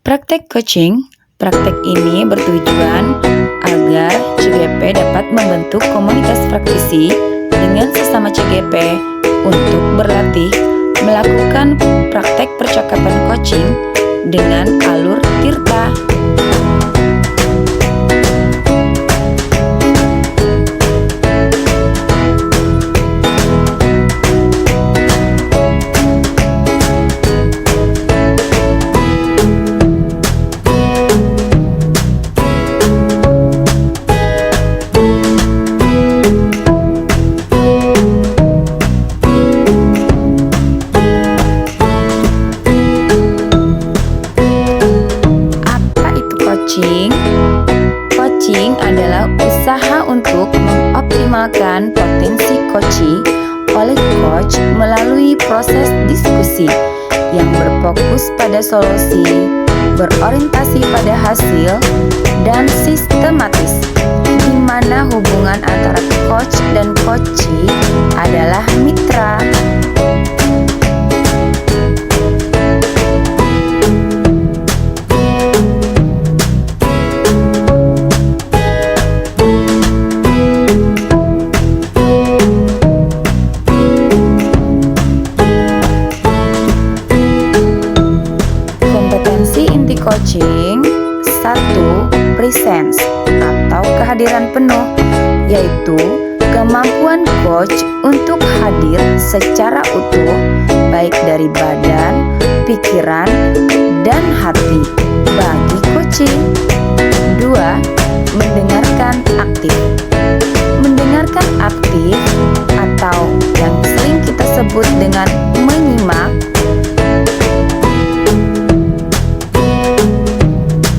Praktek coaching. Praktek ini bertujuan agar CGP dapat membentuk komunitas praktisi dengan sesama CGP untuk berlatih melakukan praktek percakapan coaching dengan alur Tirta. Coaching adalah usaha untuk mengoptimalkan potensi coachee oleh coach melalui proses diskusi yang berfokus pada solusi, berorientasi pada hasil, dan sistematis, di mana hubungan antara coach dan coachee adalah mitra. Coaching 1. Presence atau kehadiran penuh, yaitu kemampuan coach untuk hadir secara utuh baik dari badan, pikiran, dan hati bagi coaching. 2. Mendengarkan aktif. Mendengarkan aktif atau yang sering kita sebut dengan menyimak,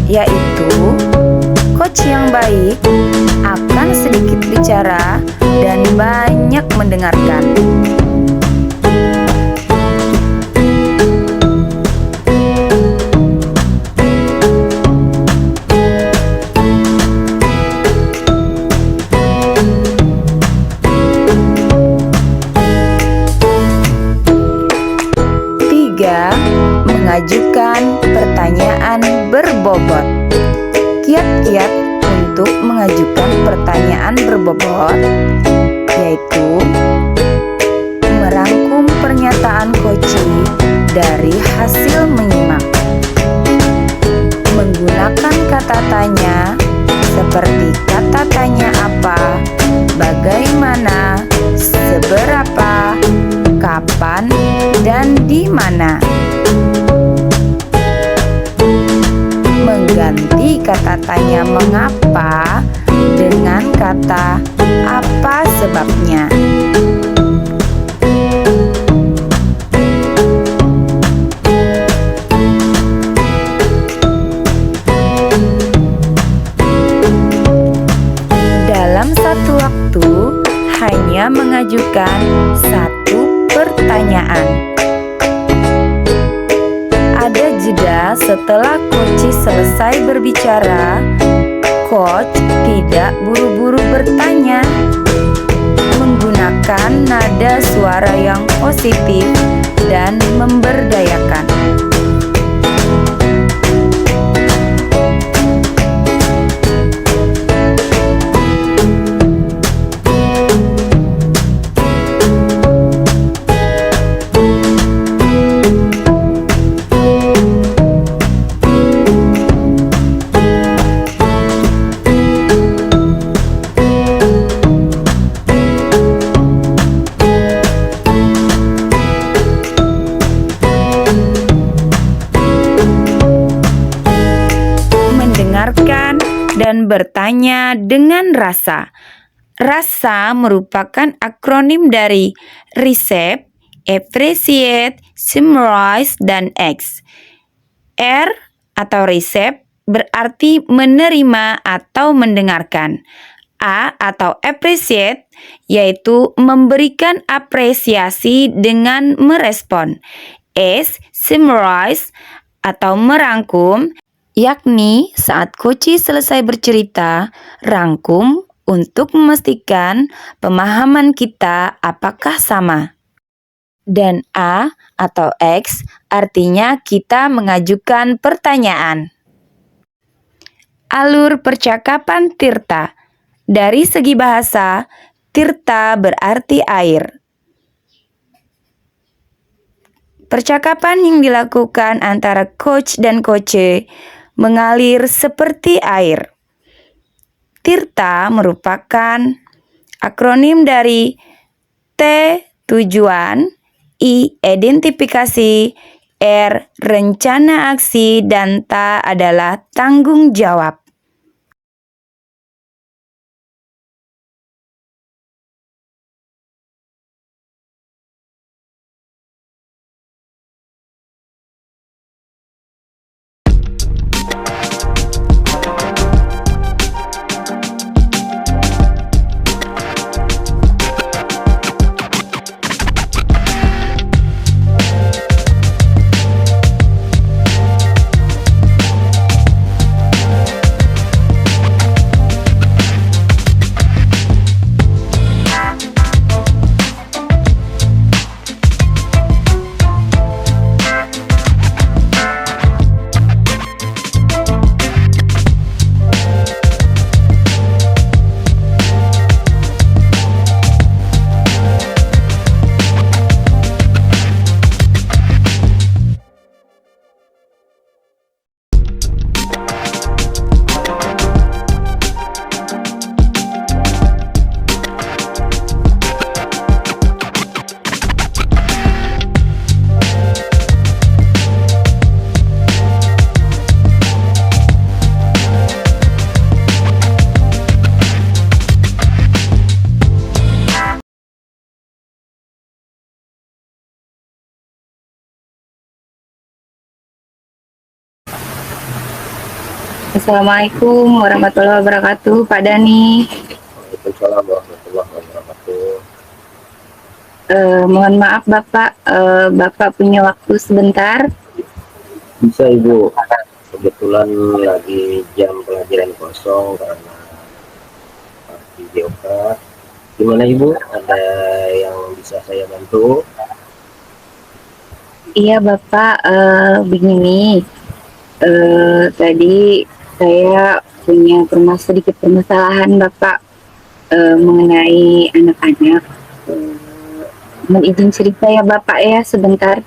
yaitu coach yang baik akan sedikit bicara dan banyak mendengarkan. Mengajukan pertanyaan berbobot. Kiat-kiat untuk mengajukan pertanyaan berbobot yaitu merangkum pernyataan coachee dari hasil menyimak, menggunakan kata tanya seperti kata tanya apa, bagaimana, seberapa, kapan, dan di mana. Mengganti kata tanya mengapa dengan kata apa sebabnya. Dalam satu waktu hanya mengajukan satu pertanyaan. Ada jeda setelah coachee selesai berbicara. Coach tidak buru-buru bertanya. Menggunakan Gunakan nada suara yang positif dan memberdayakan. Mendengarkan dan bertanya dengan rasa. Rasa merupakan akronim dari receive, appreciate, summarize, dan X. R atau receive berarti menerima atau mendengarkan. A atau appreciate yaitu memberikan apresiasi dengan merespon. S, summarize atau merangkum, yakni saat Koci selesai bercerita, rangkum untuk memastikan pemahaman kita apakah sama. Dan A atau X artinya kita mengajukan pertanyaan. Alur percakapan Tirta. Dari segi bahasa, Tirta berarti air. Percakapan yang dilakukan antara coach dan coache mengalir seperti air. Tirta merupakan akronim dari T, tujuan, I, identifikasi, R, rencana aksi, dan T adalah tanggung jawab. Assalamualaikum warahmatullahi wabarakatuh, Pak Dani. Waalaikumsalam warahmatullahi wabarakatuh. Mohon maaf Bapak, Bapak punya waktu sebentar? Bisa Ibu, kebetulan lagi jam pelajaran kosong karena videoka. Gimana Ibu, ada yang bisa saya bantu? Iya Bapak, begini, tadi saya punya sedikit permasalahan Bapak mengenai anak-anak. Mohon izin cerita ya Bapak ya sebentar.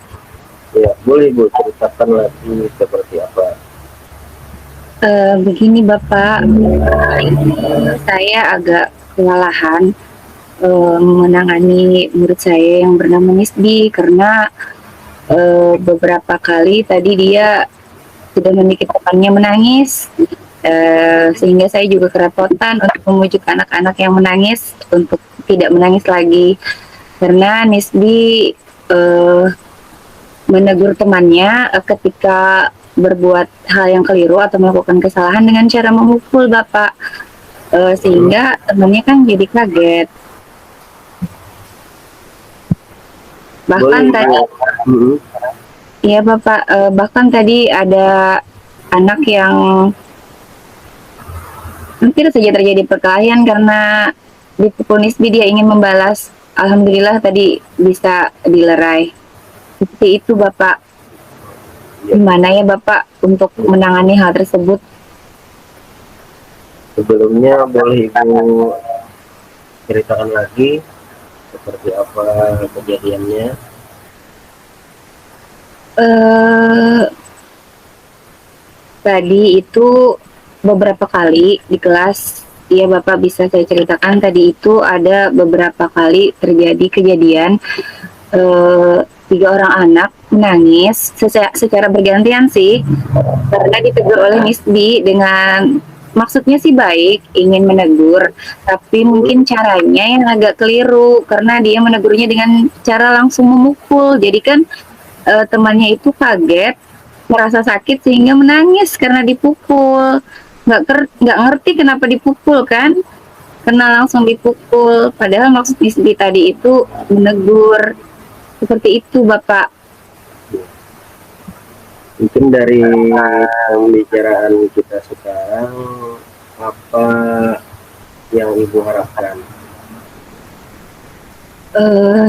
Ya, boleh Ibu, ceritakan lagi seperti apa. Begini Bapak, saya agak kewalahan menangani murid saya yang bernama Nisbi karena beberapa kali tadi dia sudah membuat temannya menangis, sehingga saya juga kerepotan untuk memujuk anak-anak yang menangis untuk tidak menangis lagi karena Nisbi menegur temannya ketika berbuat hal yang keliru atau melakukan kesalahan dengan cara memukul Bapak, sehingga temannya kan jadi kaget. Bahkan tadi iya Bapak, bahkan tadi ada anak yang hampir saja terjadi perkelahian karena dipukul Nisbi. Dia ingin membalas alhamdulillah tadi bisa dilerai. Seperti itu Bapak. Ya. Gimana ya Bapak untuk menangani hal tersebut? Sebelumnya boleh Ibu ceritakan lagi seperti apa kejadiannya? Eh, Tadi itu beberapa kali di kelas, ya Bapak bisa saya ceritakan tadi itu ada beberapa kali terjadi kejadian eh, tiga orang anak menangis secara bergantian sih karena ditegur oleh Miss B dengan maksudnya sih baik, ingin menegur, tapi mungkin caranya yang agak keliru karena dia menegurnya dengan cara langsung memukul. Jadi kan temannya itu kaget, merasa sakit sehingga menangis karena dipukul. Nggak ngerti kenapa dipukul kan? Karena langsung dipukul. Padahal maksud Miss B tadi itu menegur. Seperti itu, Bapak. Mungkin dari pembicaraan kita sekarang, apa yang Ibu harapkan?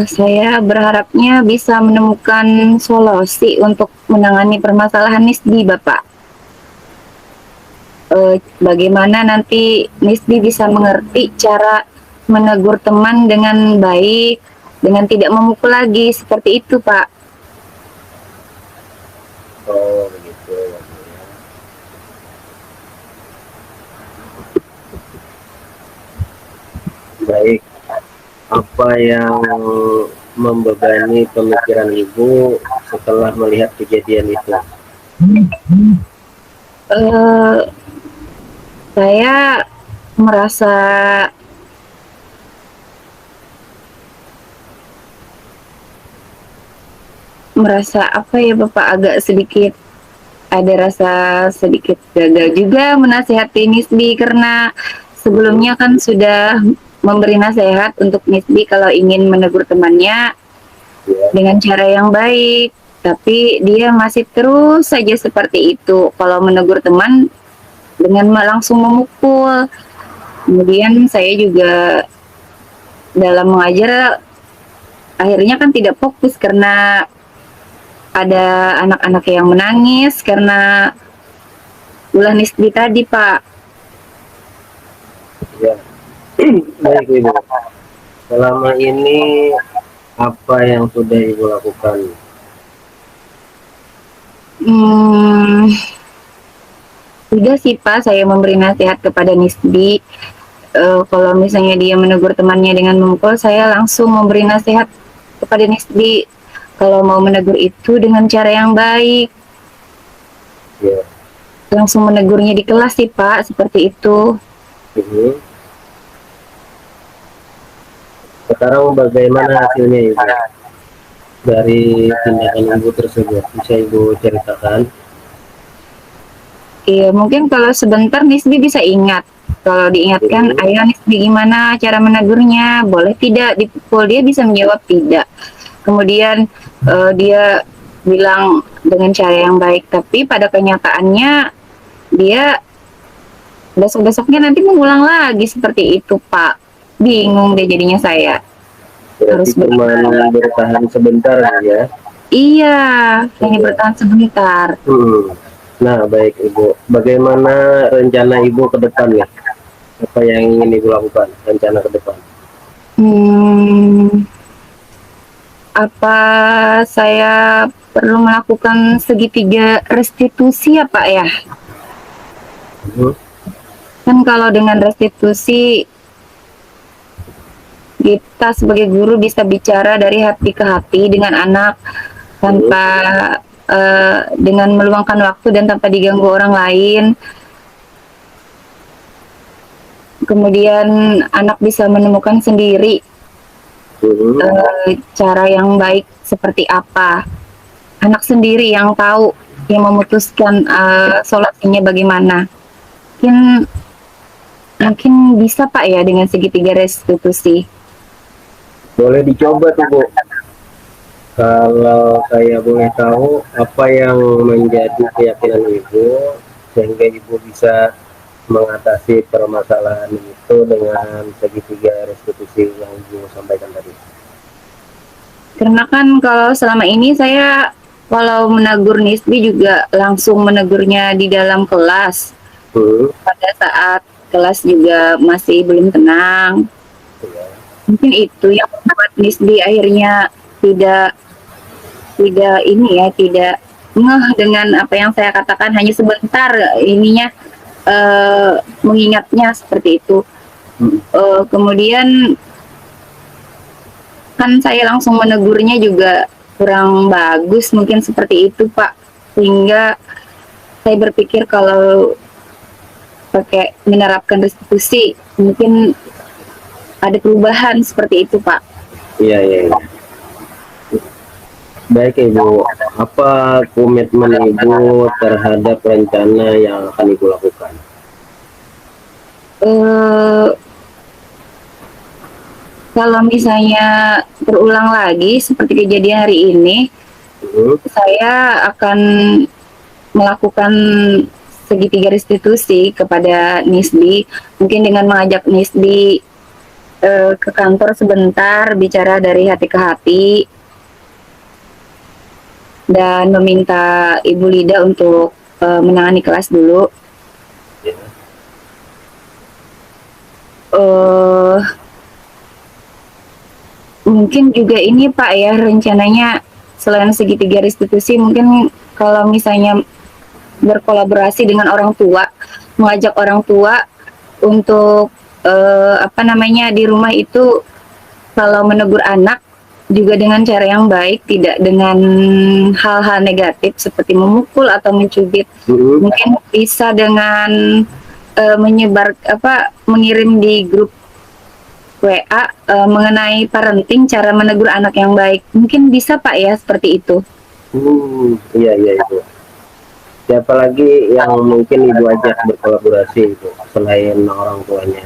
Saya berharapnya bisa menemukan solusi untuk menangani permasalahan Nisbi, Bapak. Bagaimana nanti Nisbi bisa mengerti cara menegur teman dengan baik, dengan tidak memukul lagi, seperti itu, Pak. Oh, begitu ya, Bu, ya. Baik, apa yang membebani pemikiran Ibu setelah melihat kejadian itu? Eh, saya merasa apa ya Bapak, agak sedikit ada rasa sedikit gagal juga menasihati Nisbi karena sebelumnya kan sudah memberi nasihat untuk Nisbi kalau ingin menegur temannya Ya, dengan cara yang baik, tapi dia masih terus saja seperti itu kalau menegur teman dengan langsung memukul. Kemudian saya juga dalam mengajar akhirnya kan tidak fokus karena ada anak-anak yang menangis karena ulah Nisbi tadi, Pak. ya. Baik, Ibu. Selama ini apa yang sudah Ibu lakukan? Hmm, Udah sih Pak, saya memberi nasihat kepada Nisbi. Kalau misalnya dia menegur temannya dengan memukul, saya langsung memberi nasihat kepada Nisbi. Kalau mau menegur itu dengan cara yang baik, Ya, langsung menegurnya di kelas sih Pak, seperti itu. ini. Sekarang bagaimana hasilnya Ibu dari tindakan Ibu tersebut? Bisa Ibu ceritakan? Iya, mungkin kalau sebentar Nisbi bisa ingat. Kalau diingatkan, ayo Nisbi gimana cara menegurnya? Boleh tidak dipukul? Dia bisa menjawab tidak. Kemudian dia bilang dengan cara yang baik, tapi pada kenyataannya dia besok-besoknya nanti mengulang lagi seperti itu, Pak. Bingung deh jadinya saya. Berarti Harus cuma bertahan sebentar ya? Iya, hanya Iya. bertahan sebentar. Nah, baik Ibu. Bagaimana rencana Ibu ke depan nih? Apa yang ingin Ibu lakukan? Rencana ke depan? Hmm, apa saya perlu melakukan segitiga restitusi ya, Pak ya? Hmm. Kan kalau dengan restitusi kita sebagai guru bisa bicara dari hati ke hati dengan anak tanpa dengan meluangkan waktu dan tanpa diganggu orang lain. Kemudian anak bisa menemukan sendiri cara yang baik seperti apa. Anak sendiri yang tahu, yang memutuskan solusinya bagaimana. Mungkin bisa Pak ya dengan segitiga restitusi. Boleh dicoba tuh Bu. Kalau saya boleh tahu apa yang menjadi keyakinan Ibu sehingga Ibu bisa mengatasi permasalahan itu dengan segitiga restitusi yang Ibu sampaikan tadi? Karena kan kalau selama ini saya kalau menegur Nisbi juga langsung menegurnya di dalam kelas. Hmm, Pada saat kelas juga masih belum tenang. ya. Mungkin itu yang membuat Nisbi akhirnya tidak tidak ini ya, tidak ngeh dengan apa yang saya katakan, hanya sebentar ininya mengingatnya seperti itu. Hmm, Kemudian kan saya langsung menegurnya juga kurang bagus, mungkin seperti itu Pak, sehingga saya berpikir kalau pakai menerapkan restitusi mungkin ada perubahan seperti itu Pak. iya, iya, iya. Baik Ibu, apa komitmen Ibu terhadap rencana yang akan Ibu lakukan? eh Kalau misalnya berulang lagi seperti kejadian hari ini, Hmm, saya akan melakukan segitiga restitusi kepada Nisbi, mungkin dengan mengajak Nisbi ke kantor sebentar, bicara dari hati ke hati, dan meminta Ibu Lida untuk menangani kelas dulu. ya. eh Mungkin juga ini Pak ya, rencananya selain segitiga restitusi, mungkin kalau misalnya berkolaborasi dengan orang tua, mengajak orang tua untuk apa namanya, di rumah itu kalau menegur anak juga dengan cara yang baik, tidak dengan hal-hal negatif seperti memukul atau mencubit. Hmm, Mungkin bisa dengan menyebar apa, mengirim di grup WA mengenai parenting, cara menegur anak yang baik. Mungkin bisa Pak ya seperti itu. iya, iya Ibu. Siapa lagi yang mungkin Ibu ajak berkolaborasi Ibu selain orang tuanya?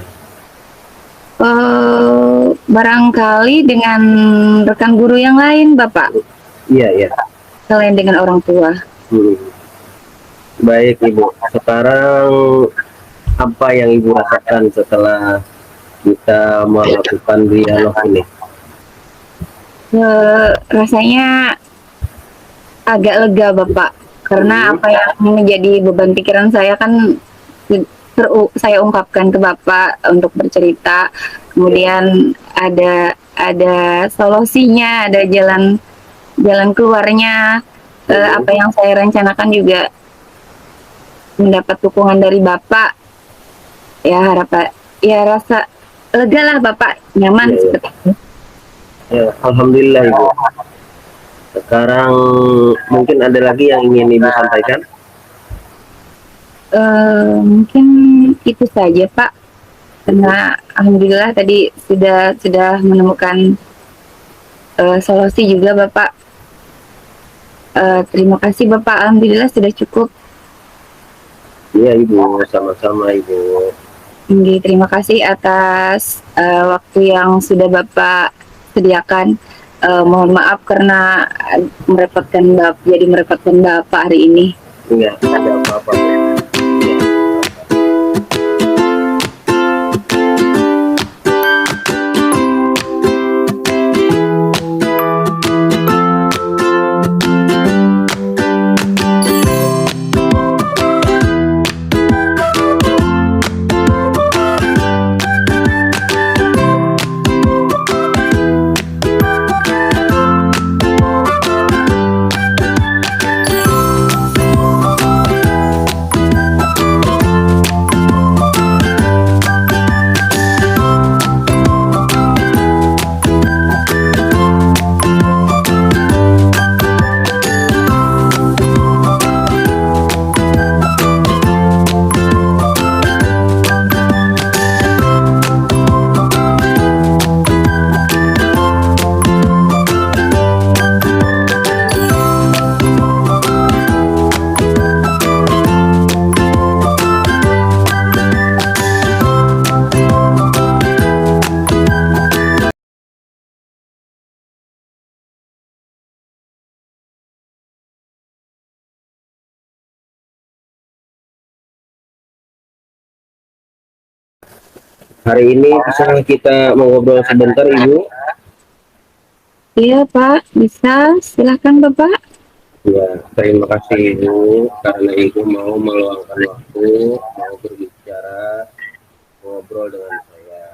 Barangkali dengan rekan guru yang lain Bapak, Iya, iya. selain dengan orang tua. Hmm. Baik Ibu, sekarang apa yang Ibu rasakan setelah kita melakukan dialog ini? Rasanya agak lega Bapak, karena apa yang menjadi beban pikiran saya kan saya ungkapkan ke Bapak untuk bercerita, kemudian ada solusinya, ada jalan jalan keluarnya. Apa yang saya rencanakan juga mendapat dukungan dari Bapak, ya harapan, ya rasa lega lah Bapak, nyaman Iya, iya. seperti itu. Ya, Alhamdulillah Ibu. Sekarang mungkin ada lagi yang ingin Ibu sampaikan? Mungkin itu saja Pak, karena alhamdulillah tadi sudah menemukan solusi juga Bapak. Terima kasih Bapak, alhamdulillah sudah cukup. Iya Ibu, sama-sama Ibu. Tinggi terima kasih atas waktu yang sudah Bapak sediakan. Mohon maaf karena jadi merepotkan Bapak hari ini. Enggak ada apa-apa. Hari ini bisa kita mengobrol sebentar, Ibu? Iya Pak, bisa. Silahkan Bapak. Ya, terima kasih Ibu karena Ibu mau meluangkan waktu, mau berbicara, ngobrol dengan saya.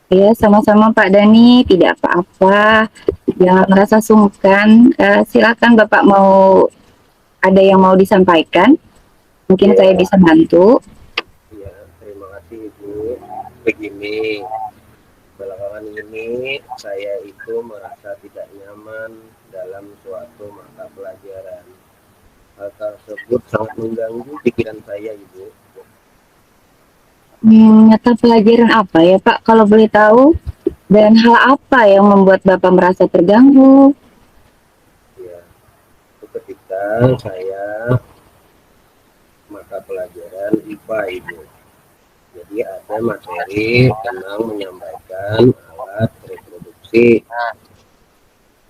Iya, sama-sama Pak Dani. Tidak apa-apa. Jangan merasa sungkan. Silakan Bapak mau ada yang mau disampaikan. Mungkin saya Ya, bisa bantu. ya, terima kasih Ibu. Begini, belakangan ini saya itu merasa tidak nyaman dalam suatu mata pelajaran. Hal tersebut sangat mengganggu pikiran saya, Ibu. Mata pelajaran apa ya Pak, kalau boleh tahu? Dan hal apa yang membuat Bapak merasa terganggu? Ya, itu ketika saya mata pelajaran IPA, Ibu. Jadi ada materi tentang menyampaikan alat reproduksi.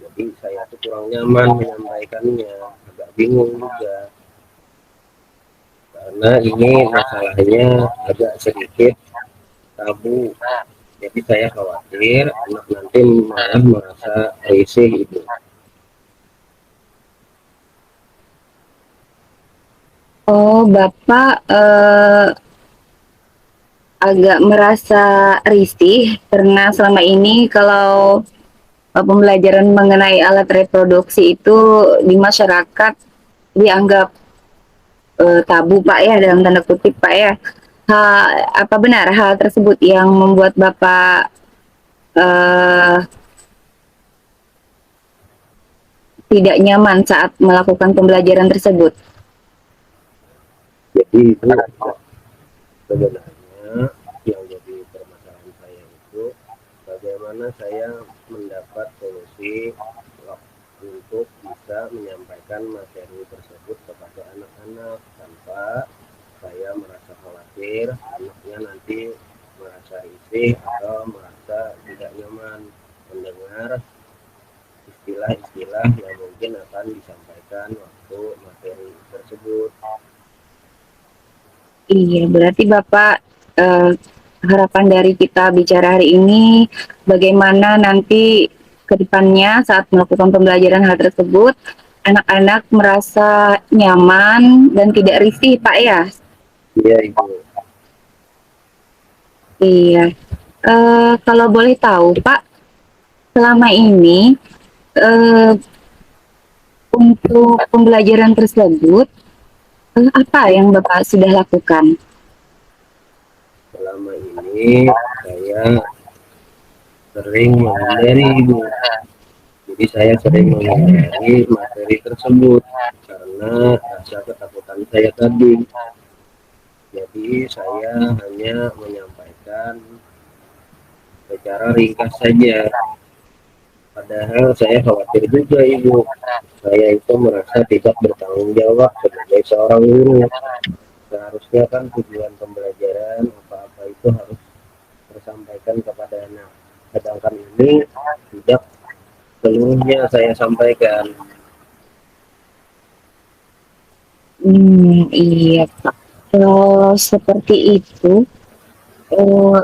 Jadi saya tuh kurang nyaman menyampaikannya, agak bingung juga. Karena ini masalahnya agak sedikit tabu. Jadi saya khawatir anak nanti malah merasa risih itu. Oh, Bapak agak merasa risih karena selama ini kalau pembelajaran mengenai alat reproduksi itu di masyarakat dianggap tabu Pak ya, dalam tanda kutip Pak ya. Apa benar hal tersebut yang membuat Bapak eh, tidak nyaman saat melakukan pembelajaran tersebut? Jadi itu sebenarnya yang jadi permasalahan saya itu bagaimana saya mendapat solusi untuk bisa menyampaikan materi tersebut kepada anak-anak tanpa saya merasa khawatir anaknya nanti merasa risih atau merasa tidak nyaman mendengar istilah-istilah yang mungkin akan disampaikan waktu materi tersebut. Iya, berarti Bapak eh, harapan dari kita bicara hari ini bagaimana nanti ke depannya saat melakukan pembelajaran hal tersebut anak-anak merasa nyaman dan tidak risih, Pak ya. Iya Ibu. Iya. Kalau boleh tahu, Pak, selama ini eh, untuk pembelajaran tersebut apa yang Bapak sudah lakukan? Selama ini saya sering menghindari Ibu. Jadi saya sering menghindari materi tersebut karena rasa ketakutan saya tadi. Jadi saya hanya menyampaikan secara ringkas saja. Padahal saya khawatir juga Ibu. Saya itu merasa tidak bertanggung jawab sebagai seorang guru. Seharusnya kan tujuan pembelajaran apa-apa itu harus tersampaikan kepada anak. Sedangkan ini tidak seluruhnya saya sampaikan. Iya, Pak. Kalau seperti itu, eh,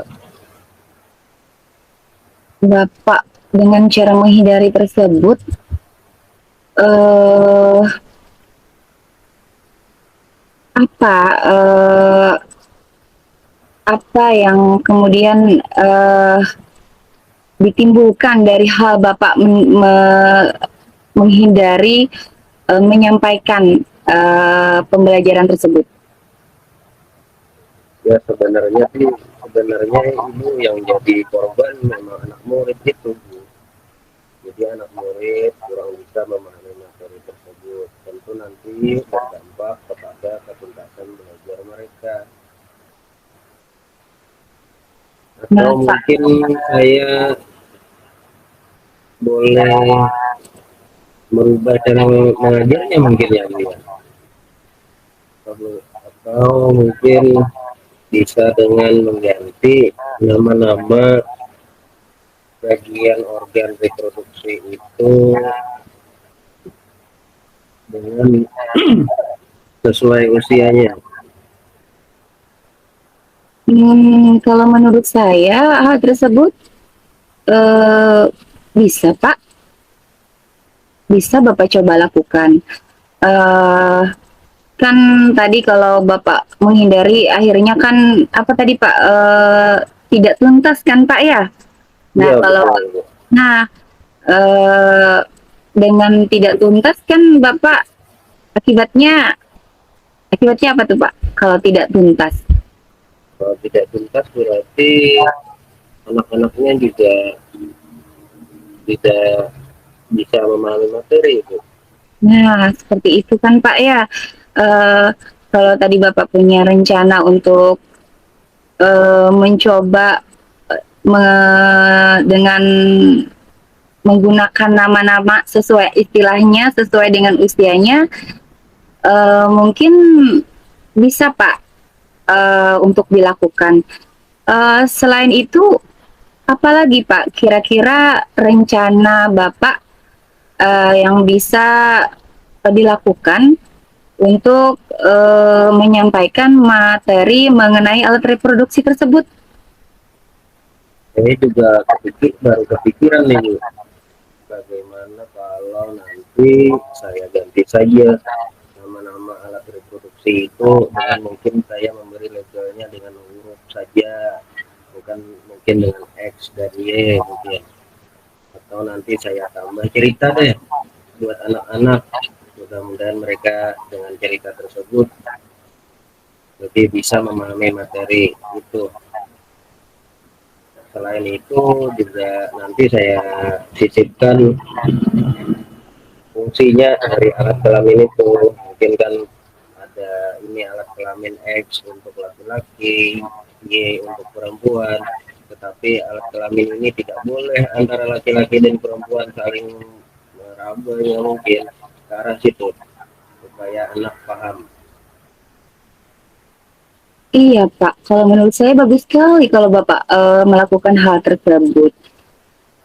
Bapak dengan cara menghindari tersebut, eh, apa eh, apa yang kemudian ditimbulkan dari hal Bapak menghindari menyampaikan pembelajaran tersebut? Ya sebenarnya ibu yang jadi korban memang anak murid itu Bu. Jadi anak murid kurang bisa memahami materi tersebut, tentu nanti berdampak kepada ketuntasan belajar mereka. Atau Bapak, mungkin saya boleh merubah cara mengajarnya mungkin ya Bu ya. Atau mungkin bisa dengan mengganti nama-nama bagian organ reproduksi itu dengan sesuai usianya. Kalau menurut saya hal tersebut eh, bisa Pak, bisa Bapak coba lakukan. Eh, kan tadi kalau Bapak menghindari akhirnya kan apa tadi Pak, tidak tuntas kan Pak ya. Nah Iya kalau betul Bu. nah eh, dengan tidak tuntas kan Bapak akibatnya akibatnya apa tuh Pak kalau tidak tuntas? Kalau tidak tuntas berarti anak-anaknya juga tidak bisa memahami materi Bu. Nah, seperti itu kan Pak ya. Eh, kalau tadi Bapak punya rencana untuk mencoba dengan menggunakan nama-nama sesuai istilahnya, sesuai dengan usianya, mungkin bisa Pak untuk dilakukan. Selain itu, apalagi Pak kira-kira rencana Bapak yang bisa dilakukan untuk menyampaikan materi mengenai alat reproduksi tersebut? Ini juga baru kepikiran nih Bu. Bagaimana kalau nanti saya ganti saja nama-nama alat reproduksi itu dengan mungkin saya memberi labelnya dengan huruf saja, bukan mungkin dengan X dan Y mungkin. Atau nanti saya tambah cerita deh buat anak-anak, mudah-mudahan mereka dengan cerita tersebut lebih bisa memahami materi itu. Selain itu juga nanti saya sisipkan fungsinya dari alat kelamin itu, mungkin kan ada ini alat kelamin X untuk laki-laki, Y untuk perempuan, tetapi alat kelamin ini tidak boleh antara laki-laki dan perempuan saling meraba ya, mungkin ke arah situ supaya anak paham. Iya Pak, kalau menurut saya bagus sekali kalau Bapak melakukan hal tersebut.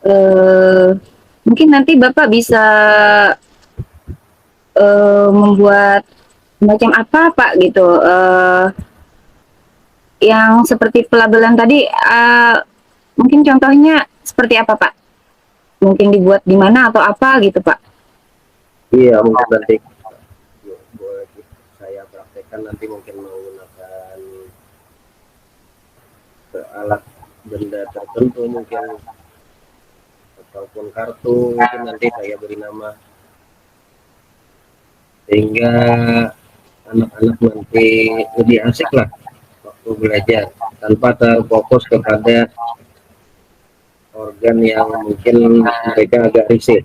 Eh, Mungkin nanti Bapak bisa membuat macam apa Pak gitu, yang seperti pelabelan tadi, mungkin contohnya seperti apa Pak? Mungkin dibuat di mana atau apa gitu Pak? Iya mungkin nanti boleh saya praktekkan nanti mungkin menggunakan alat benda tertentu mungkin ataupun kartu, mungkin nanti saya beri nama sehingga anak-anak nanti lebih asik lah waktu belajar tanpa terfokus kepada organ yang mungkin mereka agak risih.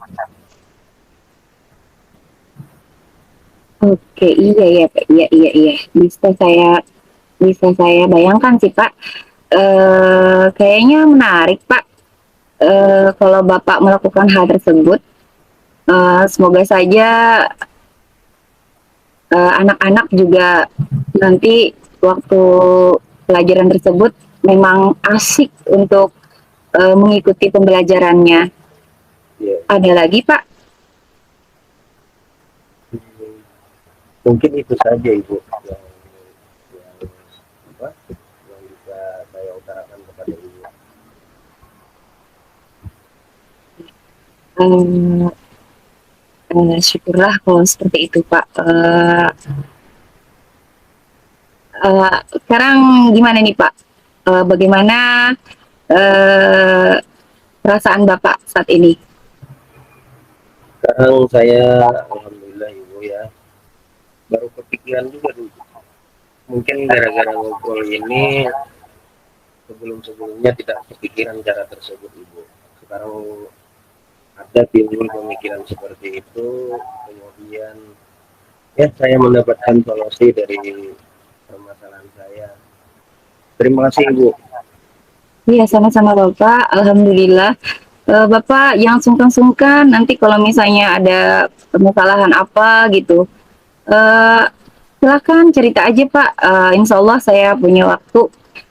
Oke, iya ya Pak, iya iya iya, bisa saya bayangkan sih Pak. Kayaknya menarik Pak. Kalau Bapak melakukan hal tersebut, semoga saja anak-anak juga nanti waktu pelajaran tersebut memang asik untuk mengikuti pembelajarannya. Ya. Ada lagi Pak? Mungkin itu saja Ibu yang apa yang bisa saya utarakan kepada Ibu. Eh, Syukurlah kalau seperti itu Pak. Sekarang gimana nih Pak? Bagaimana eh, perasaan Bapak saat ini? Sekarang saya alhamdulillah Ibu ya baru kepikiran juga dulu. Mungkin gara-gara ngobrol ini sebelum-sebelumnya tidak kepikiran cara tersebut Ibu. Sekarang ada timbul pemikiran seperti itu, kemudian ya saya mendapatkan solusi dari permasalahan saya. Terima kasih Ibu. Iya, sama-sama Bapak. Alhamdulillah. Bapak yang sungkan-sungkan nanti kalau misalnya ada permasalahan apa gitu, eh, silakan cerita aja Pak. Insya Allah saya punya waktu.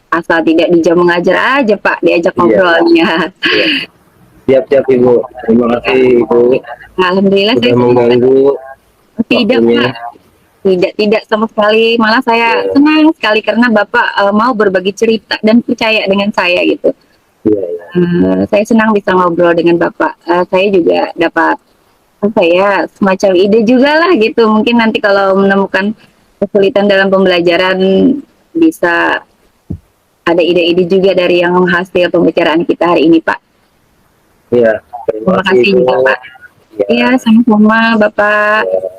Asal tidak di jam mengajar aja Pak, diajak Iya, ngobrolnya. iya. Siap-siap Ibu. Terima kasih Ibu Alhamdulillah sudah saya mengganggu tidak waktunya. Pak. Tidak sama sekali. Malah saya Ya, senang sekali karena Bapak mau berbagi cerita dan percaya dengan saya gitu. iya, iya. Saya senang bisa ngobrol dengan Bapak. Saya juga dapat apa ya, semacam ide juga lah gitu. Mungkin nanti kalau menemukan kesulitan dalam pembelajaran bisa ada ide-ide juga dari yang hasil pembicaraan kita hari ini, Pak. Iya, terima Terima kasih kasih Ibu. juga, Pak. Ya, Iya, sama-sama, Bapak. ya.